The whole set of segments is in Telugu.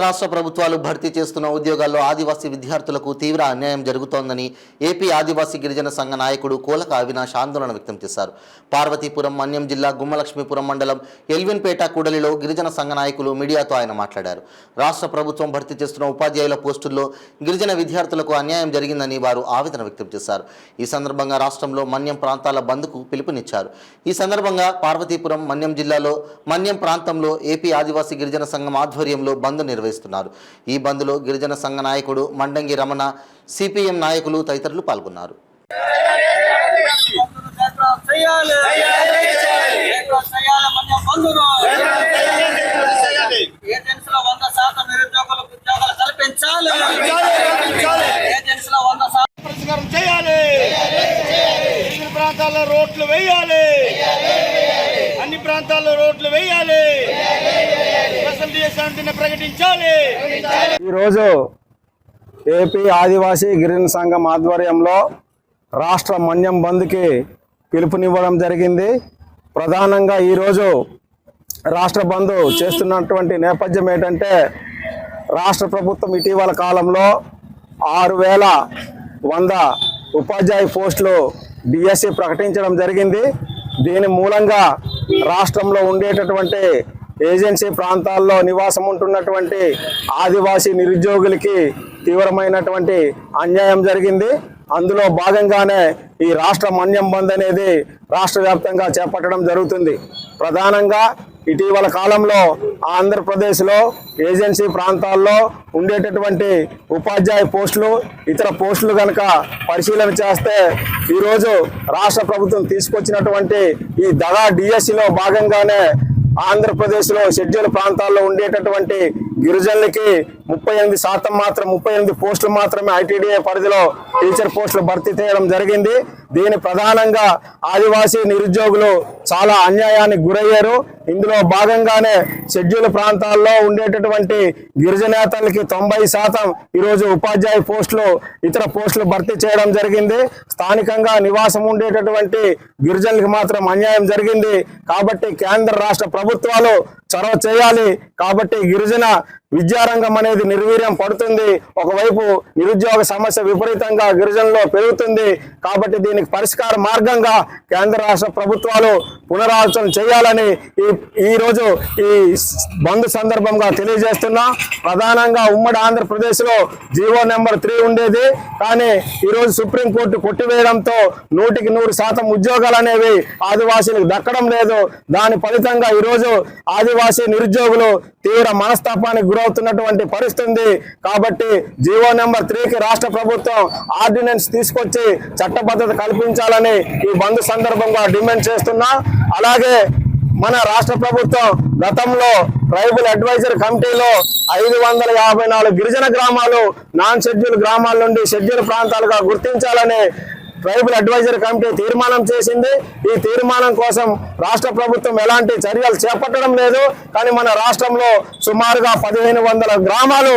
రాష్ట్ర ప్రభుత్వాలు భర్తీ చేస్తున్న ఉద్యోగాల్లో ఆదివాసీ విద్యార్థులకు తీవ్ర అన్యాయం జరుగుతోందని ఏపీ ఆదివాసీ గిరిజన సంఘ నాయకుడు కోలక అవినాష్ ఆందోళన వ్యక్తం చేశారు. పార్వతీపురం, మన్యం జిల్లా గుమ్మలక్ష్మీపురం మండలం ఎల్విన్పేట కూడలిలో గిరిజన సంఘ నాయకులు మీడియాతో ఆయన మాట్లాడారు. రాష్ట్ర ప్రభుత్వం భర్తీ చేస్తున్న ఉపాధ్యాయుల పోస్టుల్లో గిరిజన విద్యార్థులకు అన్యాయం జరిగిందని వారు ఆవేదన వ్యక్తం చేశారు. ఈ సందర్భంగా రాష్ట్రంలో మన్యం ప్రాంతాల బంద్కు పిలుపునిచ్చారు. ఈ సందర్భంగా పార్వతీపురం, మన్యం జిల్లాలో మన్యం ప్రాంతంలో ఏపీ ఆదివాసీ గిరిజన సంఘం ఆధ్వర్యంలో బంద్ నిర్వహిస్తున్నారు. ఈ బంద్లో గిరిజన సంఘ నాయకుడు మండంగి రమణ, సిపిఎం నాయకులు తదితరులు పాల్గొన్నారు. ప్రాంతాల్లో రోడ్లు వేయాలి, అన్ని ప్రాంతాల్లో రోడ్లు వేయాలి, ప్రకటించాలి. ఈరోజు ఏపీ ఆదివాసీ గిరిజన సంఘం ఆధ్వర్యంలో రాష్ట్ర మన్యం బంద్కి పిలుపునివ్వడం జరిగింది. ప్రధానంగా ఈరోజు రాష్ట్ర బంద్ చేస్తున్నటువంటి నేపథ్యం ఏంటంటే, రాష్ట్ర ప్రభుత్వం ఇటీవల కాలంలో 6100 ఉపాధ్యాయ పోస్టులు డిఎస్సి ప్రకటించడం జరిగింది. దీని మూలంగా రాష్ట్రంలో ఉండేటటువంటి ఏజెన్సీ ప్రాంతాల్లో నివాసం ఉంటున్నటువంటి ఆదివాసీ నిరుద్యోగులకి తీవ్రమైనటువంటి అన్యాయం జరిగింది. అందులో భాగంగానే ఈ రాష్ట్ర మన్యం బంద్ అనేది రాష్ట్ర వ్యాప్తంగా చేపట్టడం జరుగుతుంది. ప్రధానంగా ఇటీవల కాలంలో ఆంధ్రప్రదేశ్లో ఏజెన్సీ ప్రాంతాల్లో ఉండేటటువంటి ఉపాధ్యాయ పోస్టులు, ఇతర పోస్టులు కనుక పరిశీలన చేస్తే ఈరోజు రాష్ట్ర ప్రభుత్వం తీసుకొచ్చినటువంటి ఈ దగా డిఎస్సిలో భాగంగానే ఆంధ్రప్రదేశ్లో షెడ్యూల్ ప్రాంతాల్లో ఉండేటటువంటి గిరిజనులకి 38% 38 పోస్టులు మాత్రమే ఐటీడీఏ పరిధిలో టీచర్ పోస్టులు భర్తీ చేయడం జరిగింది. దీని ప్రధానంగా ఆదివాసీ నిరుద్యోగులు చాలా అన్యాయానికి గురయ్యారు. ఇందులో భాగంగానే షెడ్యూల్ ప్రాంతాల్లో ఉండేటటువంటి గిరిజనేతలకి 90% ఈరోజు ఉపాధ్యాయ పోస్టులు, ఇతర పోస్టులు భర్తీ చేయడం జరిగింది. స్థానికంగా నివాసం ఉండేటటువంటి గిరిజనులకు మాత్రం అన్యాయం జరిగింది. కాబట్టి కేంద్ర రాష్ట్ర ప్రభుత్వాలు చొరవ చేయాలి. కాబట్టి గిరిజన విద్యారంగం అనేది నిర్వీర్యం పడుతుంది. ఒకవైపు నిరుద్యోగ సమస్య విపరీతంగా గిరిజనుల్లో పెరుగుతుంది. కాబట్టి దీనికి పరిష్కార మార్గంగా కేంద్ర రాష్ట్ర ప్రభుత్వాలు పునరాలోచన చేయాలని ఈరోజు ఈ బంద్ సందర్భంగా తెలియజేస్తున్నా. ప్రధానంగా ఉమ్మడి ఆంధ్రప్రదేశ్లో జీవో నెంబర్ 3 ఉండేది. కానీ ఈరోజు సుప్రీంకోర్టు కొట్టివేయడంతో 100% ఉద్యోగాలు అనేవి ఆదివాసీలకు దక్కడం లేదు. దాని ఫలితంగా ఈరోజు ఆదివాసీ నిరుద్యోగులు తీవ్ర మనస్తాపానికి గురవుతున్నటువంటి పరిస్థితి. కాబట్టి జీవో నెంబర్ 3కి రాష్ట్ర ప్రభుత్వం ఆర్డినెన్స్ తీసుకొచ్చి చట్టబద్ధత కల్పించాలని ఈ బంద్ సందర్భంగా డిమాండ్ చేస్తున్నా. అలాగే మన రాష్ట్ర ప్రభుత్వం గతంలో ట్రైబల్ అడ్వైజరీ కమిటీలో 554 గిరిజన గ్రామాలు నాన్ షెడ్యూల్ గ్రామాల నుండి షెడ్యూల్ ప్రాంతాలుగా గుర్తించాలని ట్రైబల్ అడ్వైజరీ కమిటీ తీర్మానం చేసింది. ఈ తీర్మానం కోసం రాష్ట్ర ప్రభుత్వం ఎలాంటి చర్యలు చేపట్టడం లేదు. కానీ మన రాష్ట్రంలో సుమారుగా 1500 గ్రామాలు,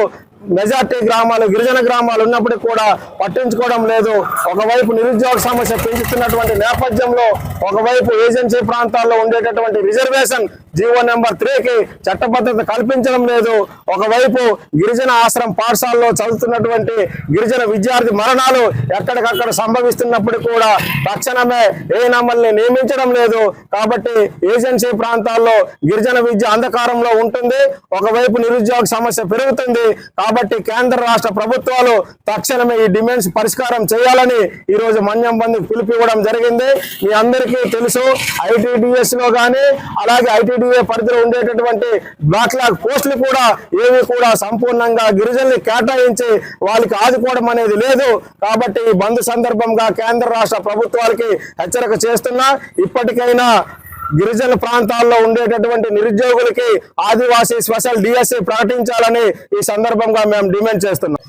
మెజార్టీ గ్రామాలు, గిరిజన గ్రామాలు ఉన్నప్పటికీ కూడా పట్టించుకోవడం లేదు. ఒకవైపు నిరుద్యోగ సమస్య పెంచుతున్నటువంటి నేపథ్యంలో, ఒకవైపు ఏజెన్సీ ప్రాంతాల్లో ఉండేటటువంటి రిజర్వేషన్ జీవో నెంబర్ 3కి చట్టబద్ధత కల్పించడం లేదు. ఒకవైపు గిరిజన ఆశ్రమ పాఠశాలలో చదువుతున్నటువంటి గిరిజన విద్యార్థి మరణాలు ఎక్కడికక్కడ సంభవిస్తున్నప్పటికీ కూడా తక్షణమే ఏఎన్ఎంఎల్ని నియమించడం లేదు. కాబట్టి ఏజెన్సీ ప్రాంతాల్లో గిరిజన విద్య అంధకారంలో ఉంటుంది. ఒకవైపు నిరుద్యోగ సమస్య పెరుగుతుంది. కాబట్టి కేంద్ర రాష్ట్ర ప్రభుత్వాలు తక్షణమే ఈ డిమాండ్స్ పరిష్కారం చేయాలని ఈరోజు మన్యం బంద్ పిలుపివ్వడం జరిగింది. మీ అందరికీ తెలుసు, ఐటీడీఎస్ లో కానీ అలాగే ఐటీడీఏ పరిధిలో ఉండేటటువంటి బ్యాక్లాగ్ పోస్టులు కూడా ఏవి కూడా సంపూర్ణంగా గిరిజనులు కేటాయించి వాళ్ళకి ఆదుకోవడం అనేది లేదు. కాబట్టి ఈ బంద్ సందర్భంగా కేంద్ర రాష్ట్ర ప్రభుత్వాలకి హెచ్చరిక చేస్తున్నా. ఇప్పటికైనా గిరిజన ప్రాంతాల్లో ఉండేటటువంటి నిరుద్యోగులకి ఆదివాసీ స్పెషల్ డిఎస్సి ప్రకటించాలని ఈ సందర్భంగా మేము డిమాండ్ చేస్తున్నాం.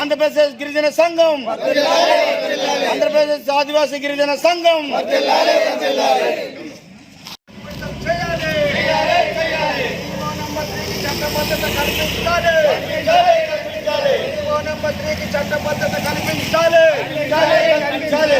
ఆంధ్రప్రదేశ్ గిరిజన సంఘం, ఆంధ్రప్రదేశ్ ఆదివాసీ గిరిజన సంఘం చట్టబద్ధత కల్పించాలి. జీవో నెంబర్ 3కి చట్టబద్ధత కల్పించాలి. కల్పించాలి.